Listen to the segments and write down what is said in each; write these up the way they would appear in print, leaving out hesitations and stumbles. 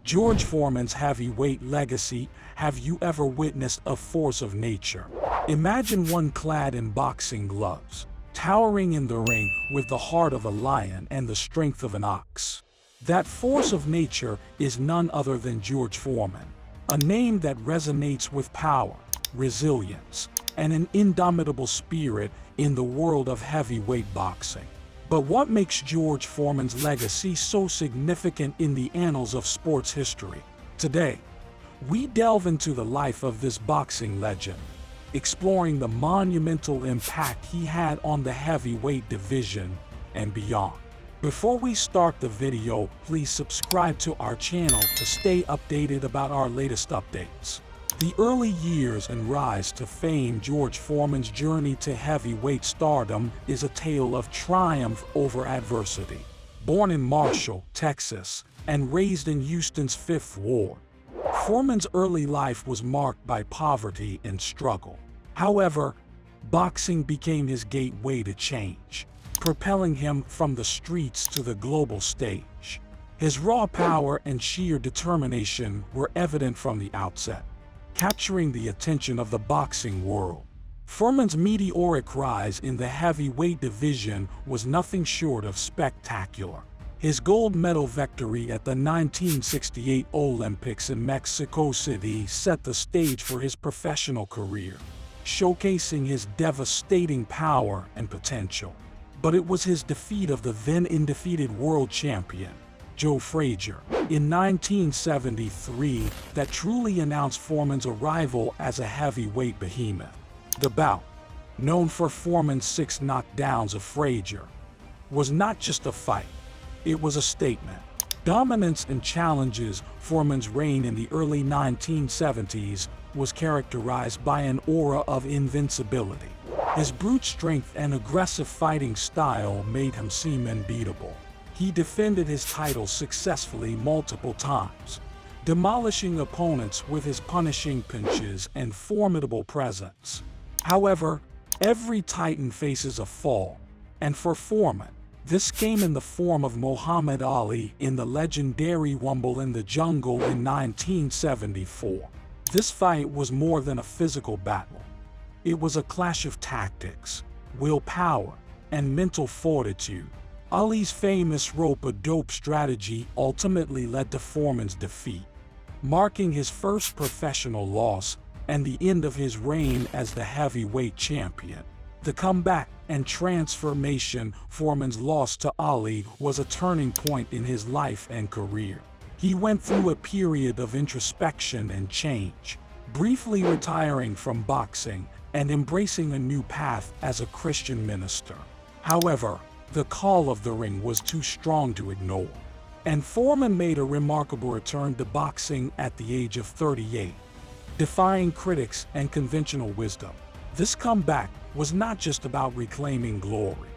George Foreman's heavyweight legacy. Have you ever witnessed a force of nature? Imagine one clad in boxing gloves, towering in the ring with the heart of a lion and the strength of an ox. That force of nature is none other than George Foreman, a name that resonates with power, resilience, and an indomitable spirit in the world of heavyweight boxing. But what makes George Foreman's legacy so significant in the annals of sports history? Today, we delve into the life of this boxing legend, exploring the monumental impact he had on the heavyweight division and beyond. Before we start the video, please subscribe to our channel to stay updated about our latest updates. The early years and rise to fame. George Foreman's journey to heavyweight stardom is a tale of triumph over adversity. Born in Marshall, Texas, and raised in Houston's Fifth Ward, Foreman's early life was marked by poverty and struggle. However, boxing became his gateway to change, propelling him from the streets to the global stage. His raw power and sheer determination were evident from the outset, capturing the attention of the boxing world. Foreman's meteoric rise in the heavyweight division was nothing short of spectacular. His gold medal victory at the 1968 Olympics in Mexico City set the stage for his professional career, showcasing his devastating power and potential. But it was his defeat of the then undefeated world champion, Joe Frazier, in 1973 that truly announced Foreman's arrival as a heavyweight behemoth. The bout, known for Foreman's 6 knockdowns of Frazier, was not just a fight, it was a statement. Dominance and challenges. Foreman's reign in the early 1970s was characterized by an aura of invincibility. His brute strength and aggressive fighting style made him seem unbeatable. He defended his title successfully multiple times, demolishing opponents with his punishing punches and formidable presence. However, every titan faces a fall, and for Foreman, this came in the form of Muhammad Ali in the legendary Rumble in the Jungle in 1974. This fight was more than a physical battle. It was a clash of tactics, willpower, and mental fortitude. Ali's famous rope-a-dope strategy ultimately led to Foreman's defeat, marking his first professional loss and the end of his reign as the heavyweight champion. The comeback and transformation. Foreman's loss to Ali was a turning point in his life and career. He went through a period of introspection and change, briefly retiring from boxing and embracing a new path as a Christian minister. However, the call of the ring was too strong to ignore, and Foreman made a remarkable return to boxing at the age of 38, defying critics and conventional wisdom. This comeback was not just about reclaiming glory.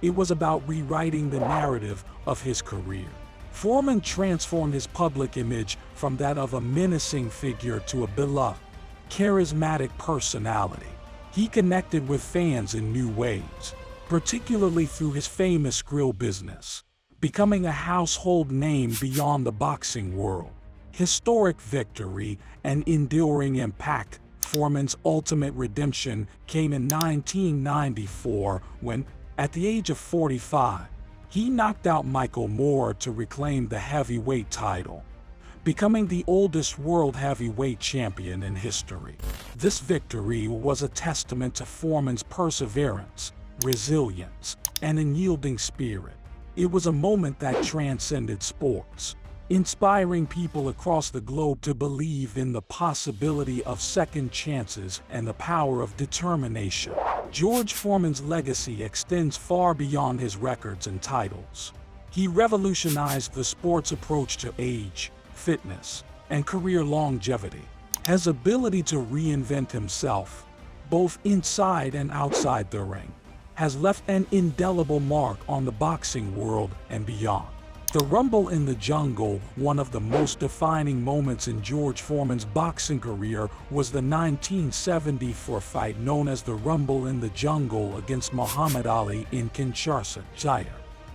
It was about rewriting the narrative of his career. Foreman transformed his public image from that of a menacing figure to a beloved, charismatic personality. He connected with fans in new ways, particularly through his famous grill business, becoming a household name beyond the boxing world. Historic victory and enduring impact. Foreman's ultimate redemption came in 1994 when, at the age of 45, he knocked out Michael Moore to reclaim the heavyweight title, becoming the oldest world heavyweight champion in history. This victory was a testament to Foreman's perseverance, resilience, and unyielding spirit. It was a moment that transcended sports, inspiring people across the globe to believe in the possibility of second chances and the power of determination. George Foreman's legacy extends far beyond his records and titles. He revolutionized the sport's approach to age, fitness, and career longevity. His ability to reinvent himself, both inside and outside the ring, has left an indelible mark on the boxing world and beyond. The Rumble in the Jungle, one of the most defining moments in George Foreman's boxing career, was the 1974 fight known as the Rumble in the Jungle against Muhammad Ali in Kinshasa, Zaire.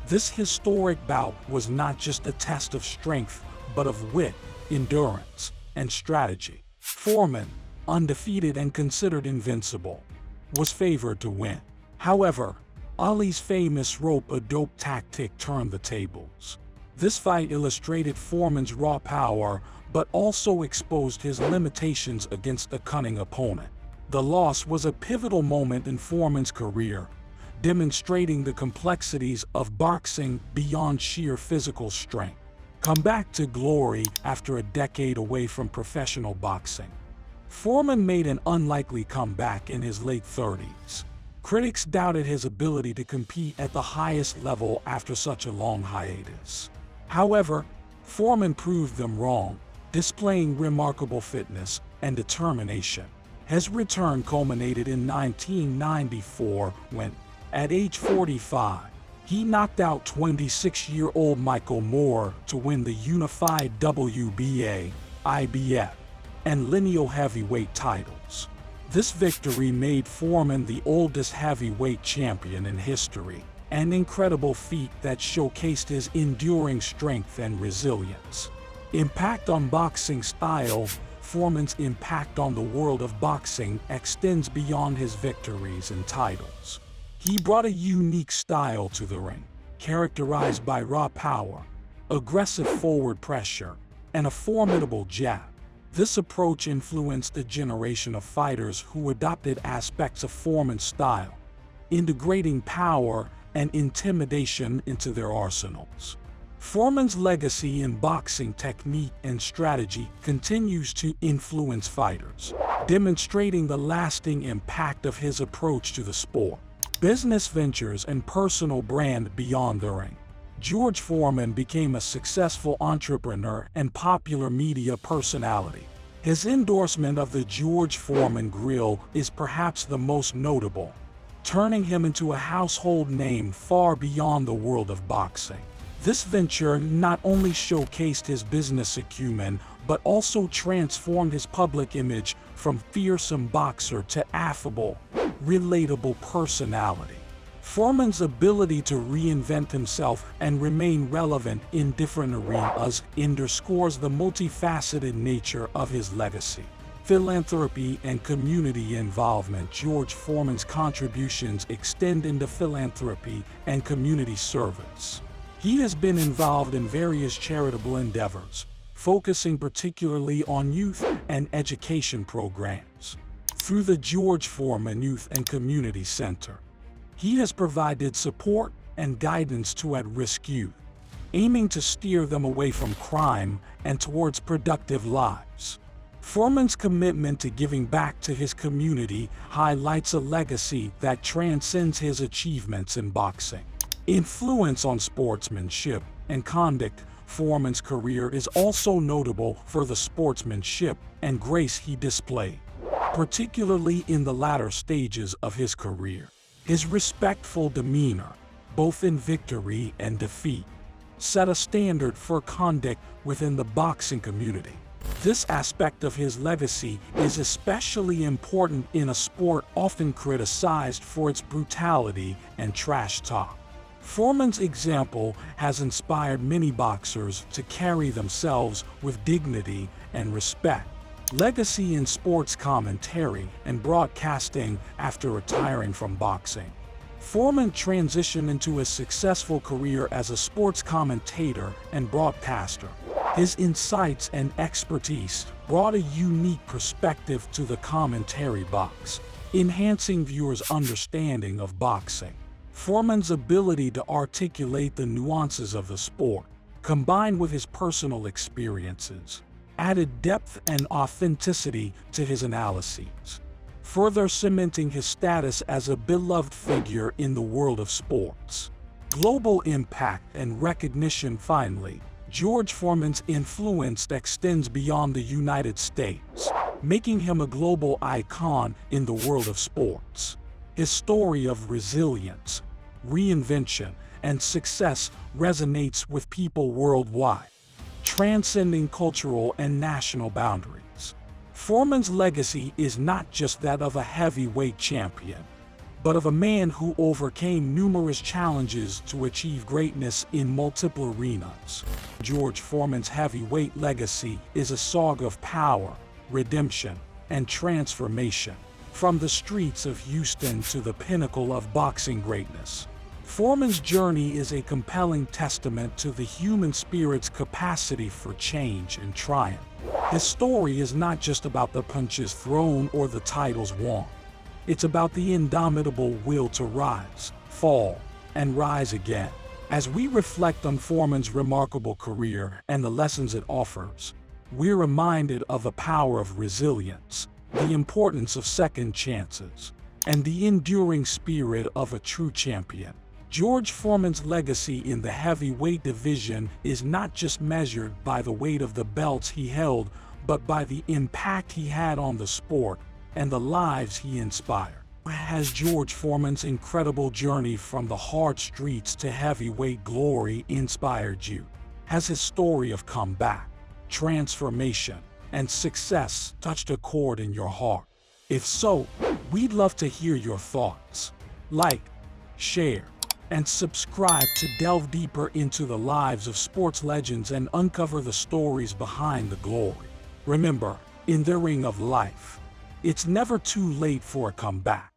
This historic bout was not just a test of strength, but of wit, endurance, and strategy. Foreman, undefeated and considered invincible, was favored to win. However, Ali's famous rope-a-dope tactic turned the tables. This fight illustrated Foreman's raw power, but also exposed his limitations against a cunning opponent. The loss was a pivotal moment in Foreman's career, demonstrating the complexities of boxing beyond sheer physical strength. Come back to glory after a decade away from professional boxing. Foreman made an unlikely comeback in his late 30s. Critics doubted his ability to compete at the highest level after such a long hiatus. However, Foreman proved them wrong, displaying remarkable fitness and determination. His return culminated in 1994 when, at age 45, he knocked out 26-year-old Michael Moore to win the unified WBA, IBF, and lineal heavyweight titles. This victory made Foreman the oldest heavyweight champion in history, an incredible feat that showcased his enduring strength and resilience. Impact on boxing style. Foreman's impact on the world of boxing extends beyond his victories and titles. He brought a unique style to the ring, characterized by raw power, aggressive forward pressure, and a formidable jab. This approach influenced a generation of fighters who adopted aspects of Foreman's style, integrating power and intimidation into their arsenals. Foreman's legacy in boxing technique and strategy continues to influence fighters, demonstrating the lasting impact of his approach to the sport. Business ventures and personal brand beyond the ring. George Foreman became a successful entrepreneur and popular media personality. His endorsement of the George Foreman Grill is perhaps the most notable, turning him into a household name far beyond the world of boxing. This venture not only showcased his business acumen, but also transformed his public image from fearsome boxer to affable, relatable personality. Foreman's ability to reinvent himself and remain relevant in different arenas underscores the multifaceted nature of his legacy. Philanthropy and community involvement. George Foreman's contributions extend into philanthropy and community service. He has been involved in various charitable endeavors, focusing particularly on youth and education programs. Through the George Foreman Youth and Community Center, he has provided support and guidance to at-risk youth, aiming to steer them away from crime and towards productive lives. Foreman's commitment to giving back to his community highlights a legacy that transcends his achievements in boxing. Influence on sportsmanship and conduct. Foreman's career is also notable for the sportsmanship and grace he displayed, particularly in the latter stages of his career. His respectful demeanor, both in victory and defeat, set a standard for conduct within the boxing community. This aspect of his legacy is especially important in a sport often criticized for its brutality and trash talk. Foreman's example has inspired many boxers to carry themselves with dignity and respect. Legacy in sports commentary and broadcasting. After retiring from boxing, Foreman transitioned into a successful career as a sports commentator and broadcaster. His insights and expertise brought a unique perspective to the commentary box, enhancing viewers' understanding of boxing. Foreman's ability to articulate the nuances of the sport, combined with his personal experiences, added depth and authenticity to his analyses, further cementing his status as a beloved figure in the world of sports. Global impact and recognition. Finally, George Foreman's influence extends beyond the United States, making him a global icon in the world of sports. His story of resilience, reinvention, and success resonates with people worldwide, transcending cultural and national boundaries. Foreman's legacy is not just that of a heavyweight champion, but of a man who overcame numerous challenges to achieve greatness in multiple arenas. George Foreman's heavyweight legacy is a saga of power, redemption, and transformation. From the streets of Houston to the pinnacle of boxing greatness, Foreman's journey is a compelling testament to the human spirit's capacity for change and triumph. His story is not just about the punches thrown or the titles won. It's about the indomitable will to rise, fall, and rise again. As we reflect on Foreman's remarkable career and the lessons it offers, we're reminded of the power of resilience, the importance of second chances, and the enduring spirit of a true champion. George Foreman's legacy in the heavyweight division is not just measured by the weight of the belts he held, but by the impact he had on the sport and the lives he inspired. Has George Foreman's incredible journey from the hard streets to heavyweight glory inspired you? Has his story of comeback, transformation, and success touched a chord in your heart? If so, we'd love to hear your thoughts. Like, share, and subscribe to delve deeper into the lives of sports legends and uncover the stories behind the glory. Remember, in the ring of life, it's never too late for a comeback.